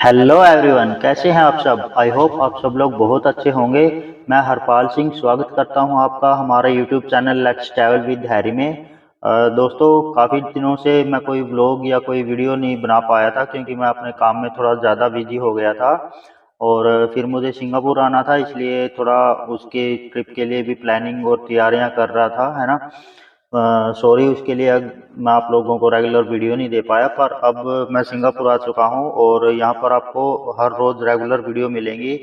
Hello everyone, कैसे हैं आप सब। आई होप आप सब लोग बहुत अच्छे होंगे। मैं हरपाल सिंह स्वागत करता हूं आपका हमारे YouTube channel let's travel with Harry में। दोस्तों, काफ़ी दिनों से मैं कोई व्लॉग या कोई वीडियो नहीं बना पाया था क्योंकि मैं अपने काम में थोड़ा ज़्यादा बिजी हो गया था। और फिर मुझे सिंगापुर आना था, इसलिए थोड़ा उसके ट्रिप के लिए भी प्लानिंग और तैयारियां कर रहा था, है ना। सॉरी उसके लिए। अब मैं आप लोगों को रेगुलर वीडियो नहीं दे पाया, पर अब मैं सिंगापुर आ चुका हूं और यहाँ पर आपको हर रोज़ रेगुलर वीडियो मिलेंगी।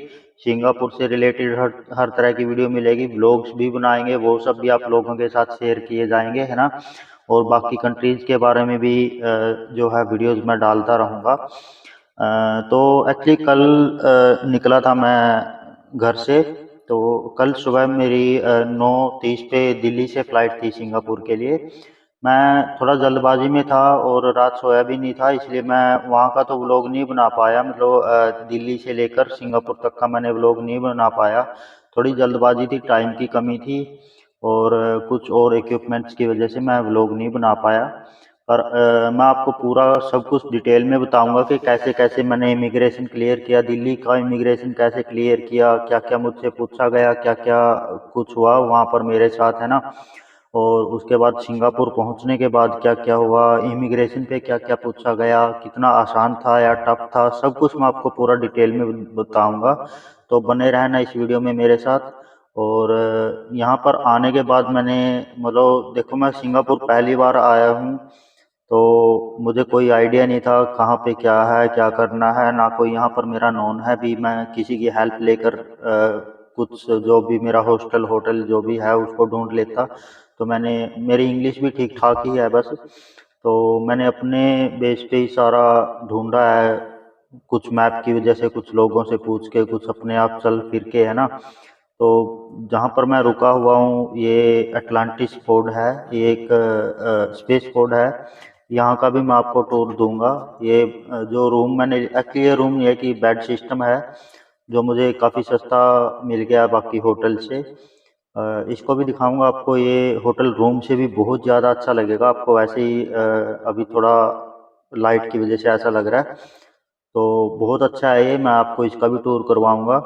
सिंगापुर से रिलेटेड हर हर तरह की वीडियो मिलेगी, व्लॉग्स भी बनाएंगे, वो सब भी आप लोगों के साथ शेयर किए जाएंगे, है ना। और बाकी कंट्रीज़ के बारे में भी जो है वीडियोज़ मैं डालता रहूँगा। तो एक्चुअली कल निकला था मैं घर से। तो कल सुबह मेरी 9:30 पे दिल्ली से फ़्लाइट थी सिंगापुर के लिए। मैं थोड़ा जल्दबाजी में था और रात सोया भी नहीं था, इसलिए मैं वहाँ का तो व्लॉग नहीं बना पाया। मतलब दिल्ली से लेकर सिंगापुर तक का मैंने व्लॉग नहीं बना पाया। थोड़ी जल्दबाजी थी, टाइम की कमी थी और कुछ और इक्विपमेंट्स की वजह से मैं व्लॉग नहीं बना पाया। पर मैं आपको पूरा सब कुछ डिटेल में बताऊंगा कि कैसे कैसे मैंने इमिग्रेशन क्लियर किया, दिल्ली का इमिग्रेशन कैसे क्लियर किया, क्या क्या मुझसे पूछा गया, क्या क्या कुछ हुआ वहाँ पर मेरे साथ, है ना। और उसके बाद सिंगापुर पहुँचने के बाद क्या क्या हुआ, इमिग्रेशन पे क्या क्या पूछा गया, कितना आसान था या टफ था, सब कुछ मैं आपको पूरा डिटेल में बताऊंगा। तो बने रहना इस वीडियो में मेरे साथ। और यहाँ पर आने के बाद मैंने, मतलब देखो, मैं सिंगापुर पहली बार आया हूँ, तो मुझे कोई आइडिया नहीं था कहाँ पे क्या है, क्या करना है, ना कोई यहाँ पर मेरा नॉन है भी। मैं किसी की हेल्प लेकर कुछ जो भी मेरा हॉस्टल होटल जो भी है उसको ढूंढ लेता। तो मेरी इंग्लिश भी ठीक ठाक ही है बस। तो मैंने अपने बेस पे ही सारा ढूंढा है, कुछ मैप की वजह से, कुछ लोगों से पूछ के, कुछ अपने आप चल फिर के, है ना। तो जहाँ पर मैं रुका हुआ हूँ ये अटलांटिस पोर्ट है, ये एक स्पेस पोर्ट है। यहाँ का भी मैं आपको टूर दूंगा। ये जो रूम मैंने, एक्चुअली ये रूम ये कि बेड सिस्टम है, जो मुझे काफ़ी सस्ता मिल गया बाकी होटल से। इसको भी दिखाऊंगा आपको। ये होटल रूम से भी बहुत ज़्यादा अच्छा लगेगा आपको, वैसे ही अभी थोड़ा लाइट की वजह से ऐसा लग रहा है। तो बहुत अच्छा है ये, मैं आपको इसका भी टूर करवाऊंगा।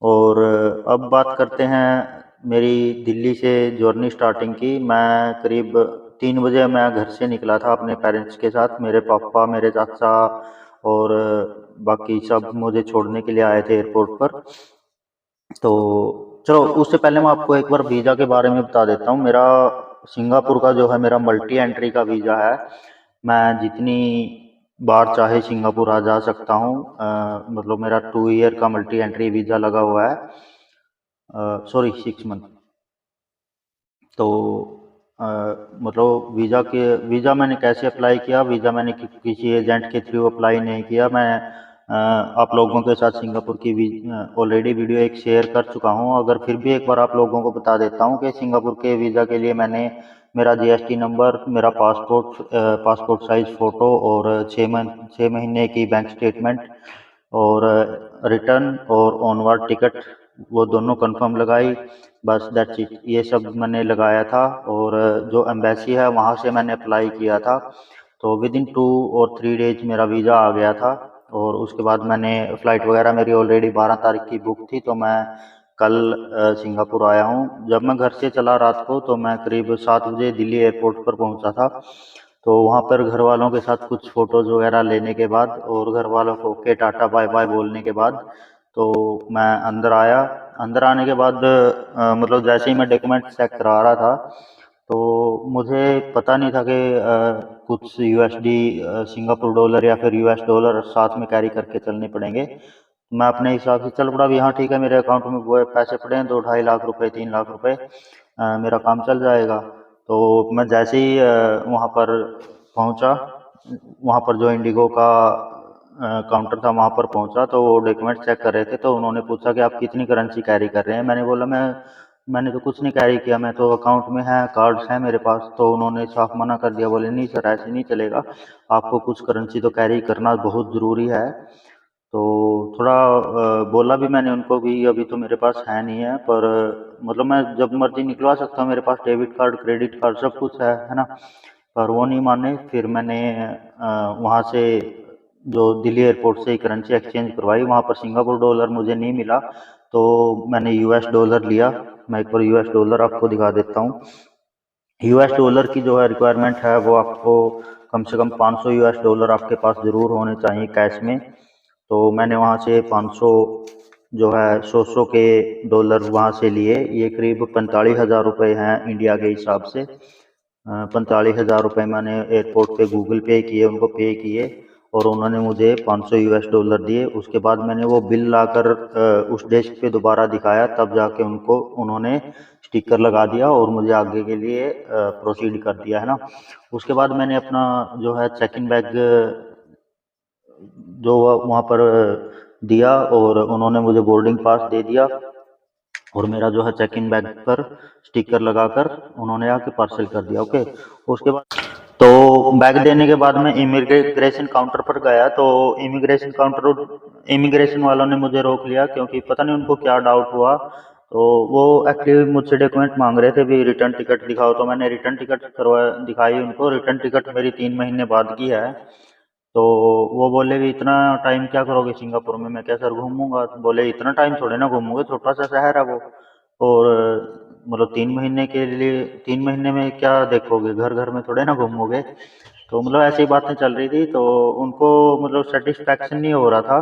और अब बात करते हैं मेरी दिल्ली से जर्नी स्टार्टिंग की। मैं करीब 3 बजे मैं घर से निकला था अपने पेरेंट्स के साथ। मेरे पापा, मेरे चाचा और बाकी सब मुझे छोड़ने के लिए आए थे एयरपोर्ट पर। तो चलो, उससे पहले मैं आपको एक बार वीज़ा के बारे में बता देता हूँ। मेरा सिंगापुर का जो है, मेरा मल्टी एंट्री का वीज़ा है। मैं जितनी बार चाहे सिंगापुर आ जा सकता हूँ। मतलब मेरा 2 ईयर का मल्टी एंट्री वीज़ा लगा हुआ है, सॉरी 6 मंथ। तो अ, मतलब वीज़ा मैंने कैसे अप्लाई किया, वीज़ा मैंने किसी एजेंट के थ्रू अप्लाई नहीं किया। मैं आप लोगों के साथ सिंगापुर की ऑलरेडी वीडियो एक शेयर कर चुका हूं। अगर फिर भी एक बार आप लोगों को बता देता हूं कि सिंगापुर के वीज़ा के लिए मैंने मेरा जीएसटी नंबर, मेरा पासपोर्ट साइज फ़ोटो और 6 महीने की बैंक स्टेटमेंट और रिटर्न और ऑनवर्ड टिकट, वो दोनों कंफर्म लगाई। बस दैट्स इट, ये सब मैंने लगाया था। और जो एम्बेसी है वहाँ से मैंने अप्लाई किया था। तो विद इन 2 और 3 डेज मेरा वीज़ा आ गया था। और उसके बाद मैंने फ़्लाइट वगैरह मेरी ऑलरेडी 12 तारीख की बुक थी, तो मैं कल सिंगापुर आया हूँ। जब मैं घर से चला रात को, तो मैं करीब 7 बजे दिल्ली एयरपोर्ट पर पहुँचा था। तो वहाँ पर घर वालों के साथ कुछ फ़ोटोज़ वगैरह लेने के बाद और घर वालों को ओके टाटा बाय बाय बोलने के बाद, तो मैं अंदर आया। अंदर आने के बाद मतलब जैसे ही मैं डॉक्यूमेंट चेक करा रहा था, तो मुझे पता नहीं था कि कुछ यूएसडी, सिंगापुर डॉलर या फिर यूएस डॉलर साथ में कैरी करके चलने पड़ेंगे। मैं अपने हिसाब से चल पड़ा भी, हाँ ठीक है, मेरे अकाउंट में वो पैसे पड़े हैं 2-2.5 लाख रुपए, 3 लाख रुपए, मेरा काम चल जाएगा। तो मैं जैसे ही वहाँ पर पहुँचा, वहाँ पर जो इंडिगो का काउंटर था वहाँ पर पहुँचा, तो वो डॉक्यूमेंट चेक कर रहे थे। तो उन्होंने पूछा कि आप कितनी करेंसी कैरी कर रहे हैं। मैंने बोला मैंने तो कुछ नहीं कैरी किया, मैं तो अकाउंट में है, कार्ड्स हैं मेरे पास। तो उन्होंने साफ मना कर दिया, बोले नहीं सर, ऐसे नहीं चलेगा, आपको कुछ करेंसी तो कैरी करना बहुत ज़रूरी है। तो थोड़ा बोला भी मैंने उनको भी, अभी तो मेरे पास है नहीं है, पर मतलब मैं जब मर्जी निकलवा सकता हूँ, मेरे पास डेबिट कार्ड, क्रेडिट कार्ड सब कुछ है ना। पर वो नहीं माने। फिर मैंने वहाँ से जो दिल्ली एयरपोर्ट से ही करेंसी एक्सचेंज करवाई, वहाँ पर सिंगापुर डॉलर मुझे नहीं मिला, तो मैंने यूएस डॉलर लिया। मैं एक बार यूएस डॉलर आपको दिखा देता हूँ। यूएस डॉलर की जो है रिक्वायरमेंट है वो आपको कम से कम 500 यूएस डॉलर आपके पास ज़रूर होने चाहिए कैश में। तो मैंने वहाँ से 500 जो है 100 के डॉलर वहाँ से लिए। ये करीब 45,000 रुपये हैं इंडिया के हिसाब से। 45,000 रुपये मैंने एयरपोर्ट पे गूगल पे किए, उनको पे किए और उन्होंने मुझे 500 यूएस डॉलर दिए। उसके बाद मैंने वो बिल लाकर उस डेस्क पे दोबारा दिखाया, तब जाके उन्होंने स्टिकर लगा दिया और मुझे आगे के लिए प्रोसीड कर दिया, है ना। उसके बाद मैंने अपना जो है चेक इन बैग जो वहाँ पर दिया और उन्होंने मुझे बोर्डिंग पास दे दिया और मेरा जो है चेक इन बैग पर स्टिकर लगाकर उन्होंने आके पार्सल कर दिया। ओके, उसके बाद तो बैग देने के बाद मैं इमिग्रेशन काउंटर पर गया, तो इमिग्रेशन वालों ने मुझे रोक लिया, क्योंकि पता नहीं उनको क्या डाउट हुआ। तो वो एक्चुअली मुझसे डॉक्यूमेंट मांग रहे थे, भी रिटर्न टिकट दिखाओ। तो मैंने रिटर्न टिकट दिखाई उनको। रिटर्न टिकट मेरी 3 महीने बाद की है। तो वो बोले भी इतना टाइम क्या करोगे सिंगापुर में। मैं क्या सर घूमूंगा। तो बोले इतना टाइम थोड़े ना घूमोगे, छोटा सा शहर है वो, और मतलब 3 महीने के लिए 3 महीने में क्या देखोगे, घर घर में थोड़े ना घूमोगे। तो मतलब ऐसी बातें चल रही थी, तो उनको मतलब सेटिस्फैक्शन नहीं हो रहा था।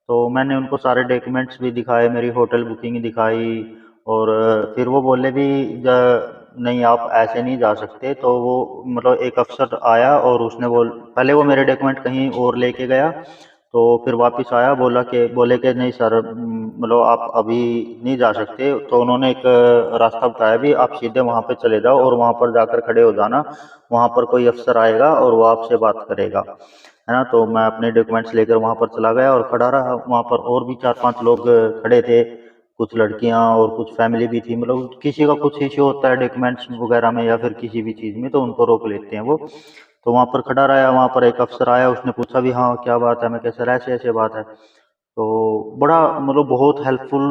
तो मैंने उनको सारे डॉक्यूमेंट्स भी दिखाए, मेरी होटल बुकिंग दिखाई और फिर वो बोले भी नहीं आप ऐसे नहीं जा सकते। तो वो मतलब एक अफसर आया और उसने पहले वो मेरे डॉक्यूमेंट कहीं और लेके गया, तो फिर वापस आया, बोले कि नहीं सर, मतलब आप अभी नहीं जा सकते। तो उन्होंने एक रास्ता बताया भी, आप सीधे वहाँ पे चले जाओ और वहाँ पर जाकर खड़े हो जाना, वहाँ पर कोई अफसर आएगा और वो आपसे बात करेगा, है ना। तो मैं अपने डॉक्यूमेंट्स लेकर वहाँ पर चला गया और खड़ा रहा वहाँ पर। और भी 4-5 लोग खड़े थे, कुछ लड़कियां और कुछ फैमिली भी थी। मतलब किसी का कुछ इश्यू होता है डॉक्यूमेंट्स वगैरह में या फिर किसी भी चीज़ में, तो उनको रोक लेते हैं वो। तो वहाँ पर खड़ा रहा, वहाँ पर एक अफसर आया, उसने पूछा भी हाँ क्या बात है। मैं कहा सर ऐसे ऐसे बात है। तो बड़ा मतलब बहुत हेल्पफुल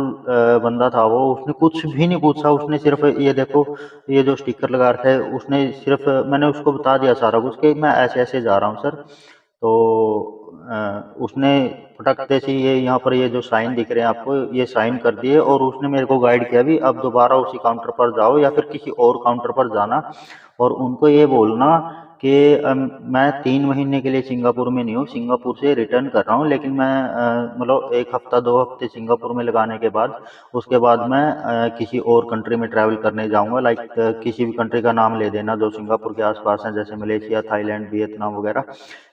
बंदा था वो। उसने कुछ भी नहीं पूछा, उसने सिर्फ ये देखो ये जो स्टिकर लगा रखा है, उसने सिर्फ मैंने उसको बता दिया सारा कुछ कि मैं ऐसे ऐसे जा रहा हूँ सर। तो उसने फटक से ये यहाँ पर ये जो साइन दिख रहे हैं आपको, ये साइन कर दिए और उसने मेरे को गाइड किया भी, अब दोबारा उसी काउंटर पर जाओ या फिर किसी और काउंटर पर जाना और उनको ये बोलना कि मैं 3 महीने के लिए सिंगापुर में नहीं हूँ, सिंगापुर से रिटर्न कर रहा हूँ, लेकिन मैं मतलब 1 हफ्ता 2 हफ्ते सिंगापुर में लगाने के बाद उसके बाद मैं किसी और कंट्री में ट्रैवल करने जाऊँगा। लाइक किसी भी कंट्री का नाम ले देना जो सिंगापुर के आसपास हैं, जैसे मलेशिया, थाईलैंड, वियतनाम वगैरह।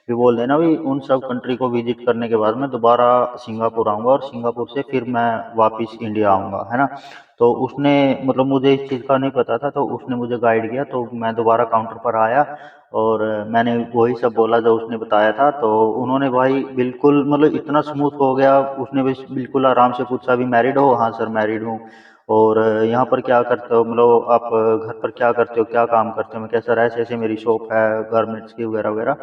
भी बोल देना भी उन सब कंट्री को विजिट करने के बाद मैं दोबारा सिंगापुर आऊँगा और सिंगापुर से फिर मैं वापस इंडिया आऊँगा, है ना। तो उसने मतलब मुझे इस चीज़ का नहीं पता था, तो उसने मुझे गाइड किया। तो मैं दोबारा काउंटर पर आया और मैंने वही सब बोला जो उसने बताया था। तो उन्होंने भाई बिल्कुल मतलब इतना स्मूथ हो गया। उसने बस बिल्कुल आराम से पूछा भी मैरिड हो। हाँ सर मैरिड हूँ। और यहाँ पर क्या करते हो, मतलब आप घर पर क्या करते हो, क्या काम करते हो। मैं क्या सर ऐसे ऐसे मेरी शॉप है गारमेंट्स की वगैरह वगैरह,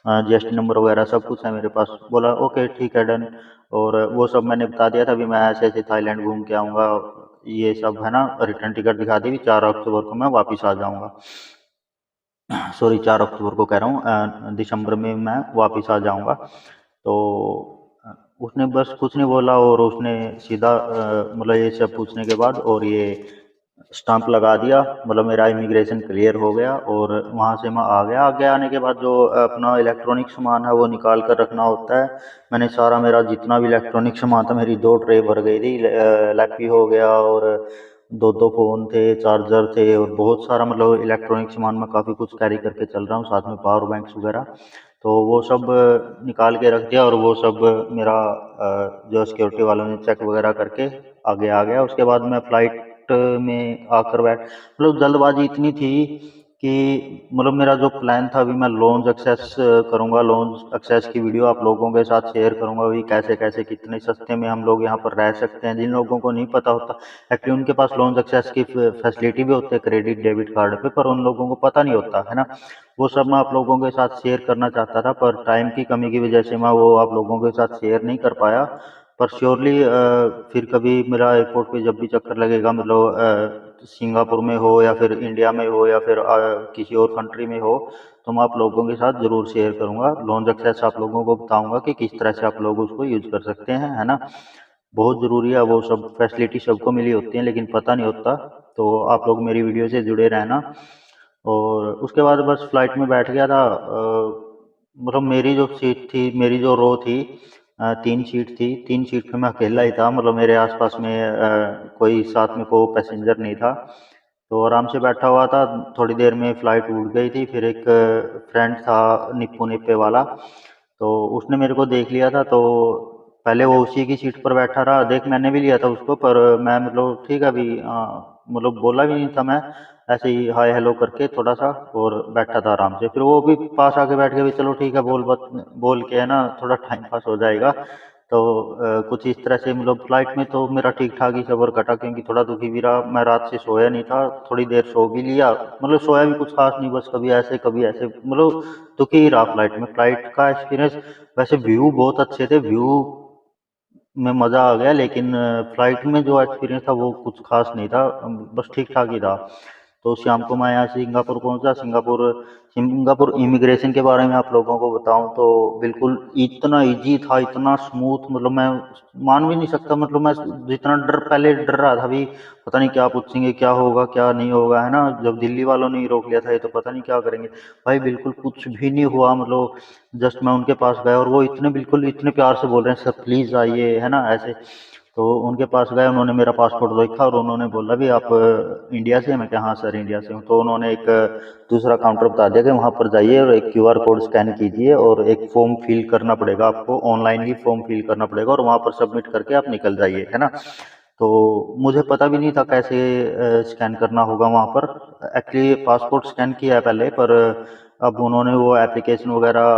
जीएसटी नंबर वगैरह सब कुछ है मेरे पास। बोला ओके ठीक है डन। और वो सब मैंने बता दिया था भी मैं ऐसे ऐसे थाईलैंड घूम के आऊँगा, ये सब है ना। रिटर्न टिकट दिखा दी, 4 अक्टूबर को मैं वापस आ जाऊँगा। सॉरी 4 अक्टूबर को कह रहा हूँ, दिसंबर में मैं वापस आ जाऊँगा। तो उसने बस कुछ नहीं बोला और उसने सीधा मतलब ये सब पूछने के बाद और ये स्टांप लगा दिया, मतलब मेरा इमिग्रेशन क्लियर हो गया और वहाँ से मैं आ गया। आगे आने के बाद जो अपना इलेक्ट्रॉनिक सामान है वो निकाल कर रखना होता है। मैंने सारा मेरा जितना भी इलेक्ट्रॉनिक सामान था, मेरी 2 ट्रे भर गई थी। लैपी हो गया और 2 फ़ोन थे, चार्जर थे और बहुत सारा मतलब इलेक्ट्रॉनिक सामान मैं काफ़ी कुछ कैरी करके चल रहा हूँ, साथ में पावर बैंक्स वगैरह। तो वो सब निकाल के रख दिया और वो सब मेरा जो सिक्योरिटी वालों ने चेक वगैरह करके आगे आ गया। उसके बाद मैं फ्लाइट में आकर मतलब जल्दबाजी इतनी थी कि मतलब मेरा जो प्लान था अभी मैं लॉन्ज एक्सेस करूँगा, लॉन्ज एक्सेस की वीडियो आप लोगों के साथ शेयर करूँगा भी, कैसे कैसे कितने सस्ते में हम लोग यहाँ पर रह सकते हैं। जिन लोगों को नहीं पता होता एक्चुअली उनके पास लॉन्ज एक्सेस की फैसिलिटी भी होती है क्रेडिट डेबिट कार्ड पे, पर उन लोगों को पता नहीं होता, है ना। वो सब मैं आप लोगों के साथ शेयर करना चाहता था, पर टाइम की कमी की वजह से मैं वो आप लोगों के साथ शेयर नहीं कर पाया। पर श्योरली फिर कभी मेरा एयरपोर्ट पे जब भी चक्कर लगेगा, मतलब सिंगापुर में हो या फिर इंडिया में हो या फिर किसी और कंट्री में हो, तो मैं आप लोगों के साथ ज़रूर शेयर करूँगा। लॉन्ज एक्सेस आप लोगों को बताऊँगा कि किस तरह से आप लोग उसको यूज़ कर सकते हैं, है ना? बहुत ज़रूरी है, वो सब फैसिलिटी सबको मिली होती हैं लेकिन पता नहीं होता। तो आप लोग मेरी वीडियो से जुड़े रहना। और उसके बाद बस फ्लाइट में बैठ गया था। मतलब मेरी जो सीट थी, मेरी जो रो थी, 3 सीट थी, 3 सीट पे मैं अकेला ही था, मतलब मेरे आसपास में कोई साथ में को पैसेंजर नहीं था। तो आराम से बैठा हुआ था। थोड़ी देर में फ़्लाइट उड़ गई थी। फिर एक फ्रेंड था निप्पो निप्पे वाला, तो उसने मेरे को देख लिया था। तो पहले वो उसी की सीट पर बैठा रहा। देख मैंने भी लिया था उसको, पर मैं मतलब ठीक है अभी मतलब बोला भी नहीं था मैं, ऐसे ही हाय हेलो करके थोड़ा सा और बैठा था आराम से। फिर वो भी पास आके बैठ गया, भी चलो ठीक है बोल के, है ना, थोड़ा टाइम पास हो जाएगा। तो कुछ इस तरह से मतलब फ्लाइट में तो मेरा ठीक ठाक ही सफ़र कटा, क्योंकि थोड़ा दुखी भी रहा। मैं रात से सोया नहीं था, थोड़ी देर सो भी लिया, मतलब सोया भी कुछ खास नहीं, बस कभी ऐसे मतलब दुखी ही रहा फ्लाइट में। फ्लाइट का एक्सपीरियंस, वैसे व्यू बहुत अच्छे थे, व्यू में मज़ा आ गया, लेकिन फ्लाइट में जो एक्सपीरियंस था वो कुछ खास नहीं था, बस ठीक ठाक ही था। तो शाम को मैं यहाँ सिंगापुर पहुँचा। सिंगापुर सिंगापुर इमिग्रेशन के बारे में आप लोगों को बताऊँ तो बिल्कुल इतना इजी था, इतना स्मूथ, मतलब मैं मान भी नहीं सकता। मतलब मैं जितना पहले डर रहा था भी, पता नहीं क्या पूछेंगे, क्या होगा क्या नहीं होगा, है ना। जब दिल्ली वालों ने ही रोक लिया था, ये तो पता नहीं क्या करेंगे। भाई बिल्कुल कुछ भी नहीं हुआ, मतलब जस्ट मैं उनके पास गया और वो बिल्कुल इतने प्यार से बोल रहे हैं, सर प्लीज़ आइए, है ना, ऐसे। तो उनके पास गए, उन्होंने मेरा पासपोर्ट देखा और उन्होंने बोला भी आप इंडिया से हैं? मैं कहा हाँ सर इंडिया से हूँ। तो उन्होंने एक दूसरा काउंटर बता दिया कि वहाँ पर जाइए और एक क्यूआर कोड स्कैन कीजिए और एक फॉर्म फिल करना पड़ेगा आपको, ऑनलाइन ही फॉर्म फिल करना पड़ेगा और वहाँ पर सबमिट करके आप निकल जाइए, है ना। तो मुझे पता भी नहीं था कैसे स्कैन करना होगा वहाँ पर। एक्चुअली पासपोर्ट स्कैन किया है पहले, पर अब उन्होंने वो एप्लीकेशन वगैरह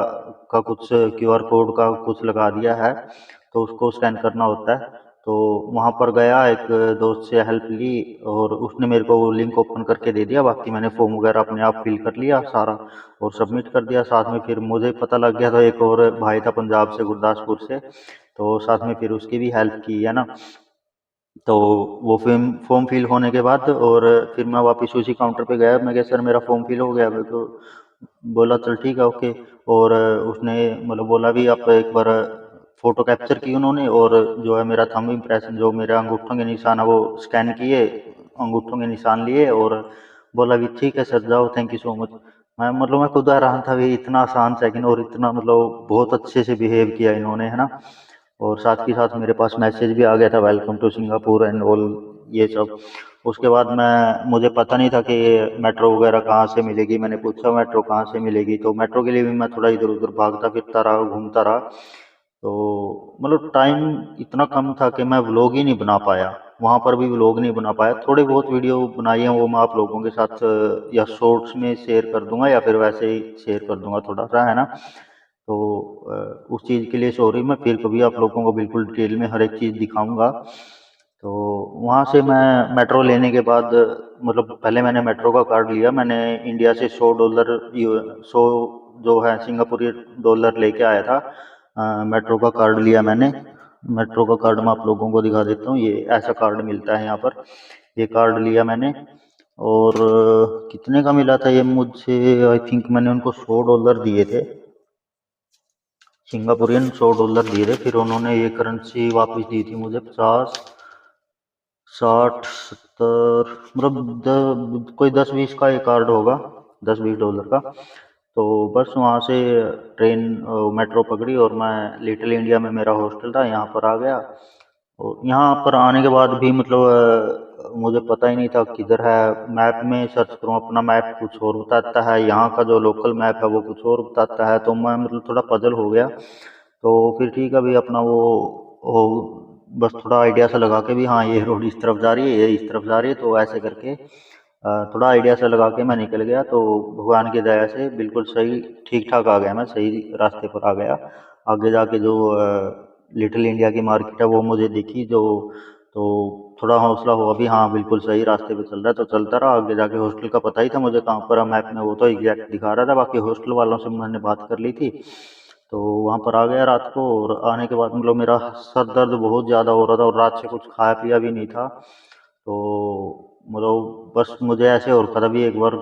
का कुछ क्यूआर कोड का कुछ लगा दिया है, तो उसको स्कैन करना होता है। तो वहाँ पर गया, एक दोस्त से हेल्प ली और उसने मेरे को वो लिंक ओपन करके दे दिया। बाकी मैंने फॉर्म वगैरह अपने आप फिल कर लिया सारा और सबमिट कर दिया। साथ में फिर मुझे पता लग गया था, एक और भाई था पंजाब से, गुरदासपुर से, तो साथ में फिर उसकी भी हेल्प की, है ना। तो वो फॉर्म फिल होने के बाद और फिर मैं वापस उसी काउंटर पे गया। मैं कहा सर मेरा फॉर्म फिल हो गया। मेरे को बोला चल ठीक है ओके। और उसने मतलब बोला भी आप एक बार फ़ोटो कैप्चर की उन्होंने, और जो है मेरा थंब इम्प्रेशन, जो मेरे अंगूठों के निशान है वो स्कैन किए, अंगूठों के निशान लिए और बोला भी ठीक है सर जाओ, थैंक यू सो मच। मैं खुद हैरान था भी, इतना आसान सेकंड और इतना मतलब बहुत अच्छे से बिहेव किया इन्होंने, है ना। और साथ ही साथ मेरे पास मैसेज भी आ गया था, welcome to Singapore and all, ये सब। उसके बाद मुझे पता नहीं था कि मेट्रो वगैरह कहाँ से मिलेगी। मैंने पूछा मेट्रो कहाँ से मिलेगी, तो मेट्रो के लिए भी मैं थोड़ा इधर उधर भागता फिरता रहा, घूमता रहा। तो मतलब टाइम इतना कम था कि मैं व्लॉग ही नहीं बना पाया, वहाँ पर भी व्लॉग नहीं बना पाया। थोड़ी बहुत वीडियो बनाई है, वो मैं आप लोगों के साथ या शॉर्ट्स में शेयर कर दूंगा या फिर वैसे ही शेयर कर दूंगा थोड़ा सा, है ना। तो उस चीज़ के लिए सॉरी। मैं फिर कभी आप लोगों को बिल्कुल डिटेल में हर एक चीज़ दिखाऊंगा। तो वहाँ से मैं मेट्रो लेने के बाद, मतलब पहले मैंने मेट्रो का कार्ड लिया। मैंने इंडिया से $100 100 जो है सिंगापुरी डॉलर लेके आया था। मेट्रो का कार्ड लिया मैंने। मेट्रो का कार्ड मैं आप लोगों को दिखा देता हूँ, ये ऐसा कार्ड मिलता है यहाँ पर। ये कार्ड लिया मैंने और कितने का मिला था ये मुझे, आई थिंक मैंने उनको $100 दिए थे, सिंगापुरियन $100 दिए थे। फिर उन्होंने ये करेंसी वापस दी थी मुझे 50, 60, 70, मतलब कोई 10-20 का ये कार्ड होगा, $10-20 का। तो बस वहाँ से ट्रेन मेट्रो पकड़ी और मैं लिटिल इंडिया में मेरा हॉस्टल था, यहाँ पर आ गया। और यहाँ पर आने के बाद भी मतलब मुझे पता ही नहीं था किधर है। मैप में सर्च करूँ, अपना मैप कुछ और बताता है, यहाँ का जो लोकल मैप है वो कुछ और बताता है। तो मैं मतलब थोड़ा पजल हो गया। तो फिर ठीक है भाई, अपना वो बस थोड़ा आइडिया सा लगा के भी, हाँ ये रोड इस तरफ जा रही है, ये इस तरफ जा रही है, तो ऐसे करके थोड़ा आइडिया सा लगा के मैं निकल गया। तो भगवान की दया से बिल्कुल सही ठीक ठाक आ गया, मैं सही रास्ते पर आ गया। आगे जाके जो लिटिल इंडिया की मार्केट है वो मुझे दिखी, जो तो थोड़ा हौसला हुआ भी, हाँ बिल्कुल सही रास्ते पे चल रहा है। तो चलता रहा। आगे जाके हॉस्टल का पता ही था मुझे कहाँ पर है, मैप में वो तो एग्जैक्ट दिखा रहा था। बाकी हॉस्टल वालों से मैंने बात कर ली थी, तो वहाँ पर आ गया रात को, और आने के बाद मतलब मेरा सर दर्द बहुत ज़्यादा हो रहा था और रात से कुछ खाया पिया भी नहीं था। तो मतलब बस मुझे ऐसे और था भी एक बार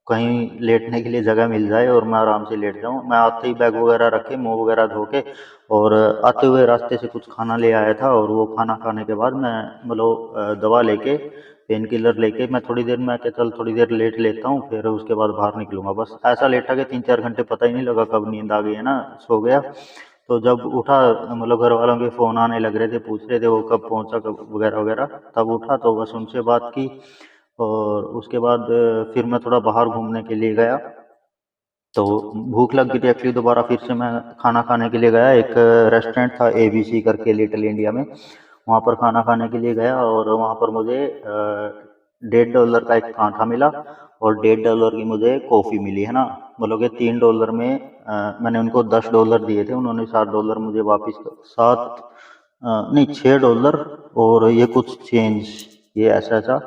कहीं लेटने के लिए जगह मिल जाए और मैं आराम से लेट जाऊँ। मैं आते ही बैग वगैरह रखे, मुँह वगैरह धो के, और आते हुए रास्ते से कुछ खाना ले आया था, और वो खाना खाने के बाद मैं मतलब दवा लेके, पेन किलर लेके, मैं थोड़ी देर में क्या चल थोड़ी देर लेट लेता हूँ, फिर उसके बाद बाहर निकलूंगा। बस ऐसा लेटा कि 3-4 घंटे पता ही नहीं लगा कब नींद आ गई है ना, सो गया। तो जब उठा मतलब घर वालों के फ़ोन आने लग रहे थे, पूछ रहे थे वो कब पहुंचा, कब वगैरह वगैरह। तब उठा तो बस उनसे बात की, और उसके बाद फिर मैं थोड़ा बाहर घूमने के लिए गया। तो भूख लग गई थी एक्चुअली, दोबारा फिर से मैं खाना खाने के लिए गया। एक रेस्टोरेंट था एबीसी करके, लिटिल इंडिया में, वहाँ पर खाना खाने के लिए गया, और वहाँ पर मुझे $1.5 का एक पराठा मिला, और $1.5 की मुझे कॉफ़ी मिली, है ना। मतलब कि $3 में मैंने उनको $10 दिए थे, उन्होंने $7 मुझे वापस नहीं, $6 और ये कुछ चेंज, ये ऐसा ऐसा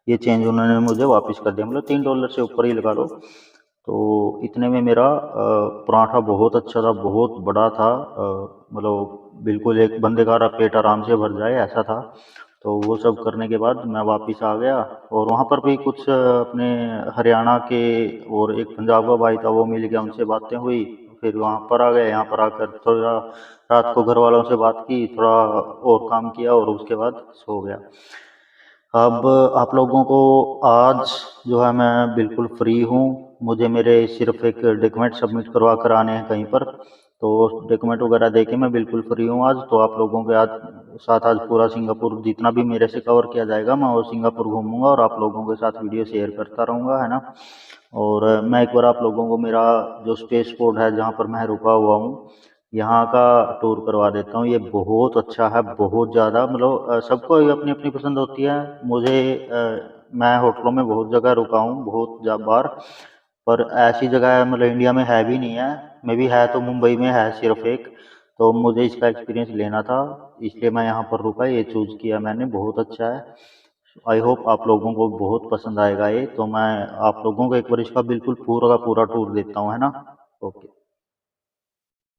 ये चेंज उन्होंने मुझे वापस कर दिया, मतलब $3 से ऊपर ही लगा लो। तो इतने में मेरा पराठा बहुत अच्छा था, बहुत बड़ा था, मतलब बिल्कुल एक बंदे का पेट आराम से भर जाए ऐसा था। तो वो सब करने के बाद मैं वापस आ गया, और वहाँ पर भी कुछ अपने हरियाणा के और एक पंजाब का भाई था, वो मिल गया, उनसे बातें हुई। फिर वहाँ पर आ गए, यहाँ पर आकर थोड़ा रात को घर वालों से बात की, थोड़ा और काम किया, और उसके बाद सो गया। अब आप लोगों को आज जो है मैं बिल्कुल फ्री हूँ। मुझे मेरे सिर्फ एक डॉक्यूमेंट सबमिट करवा कर आने हैं कहीं पर, तो डॉक्यूमेंट वगैरह देके मैं बिल्कुल फ्री हूँ आज। तो आप लोगों के आज साथ आज पूरा सिंगापुर जितना भी मेरे से कवर किया जाएगा, मैं वो सिंगापुर घूमूंगा और आप लोगों के साथ वीडियो शेयर करता रहूँगा, है ना। और मैं एक बार आप लोगों को मेरा जो स्पेस पोर्ट है जहाँ पर मैं रुका हुआ हूँ, यहाँ का टूर करवा देता हूँ। ये बहुत अच्छा है, बहुत ज़्यादा, मतलब सबको अपनी अपनी पसंद होती है। मुझे मैं होटलों में बहुत जगह रुका हूँ, बहुत बार, पर ऐसी जगह मतलब इंडिया में है भी नहीं है। मे भी है तो मुंबई में है सिर्फ एक। तो मुझे इसका एक्सपीरियंस लेना था, इसलिए मैं यहाँ पर रुका, ये चूज़ किया मैंने, बहुत अच्छा है। आई होप आप लोगों को बहुत पसंद आएगा ये। तो मैं आप लोगों को एक बार इसका बिल्कुल पूरा का पूरा टूर देता हूँ, है ना। ओके।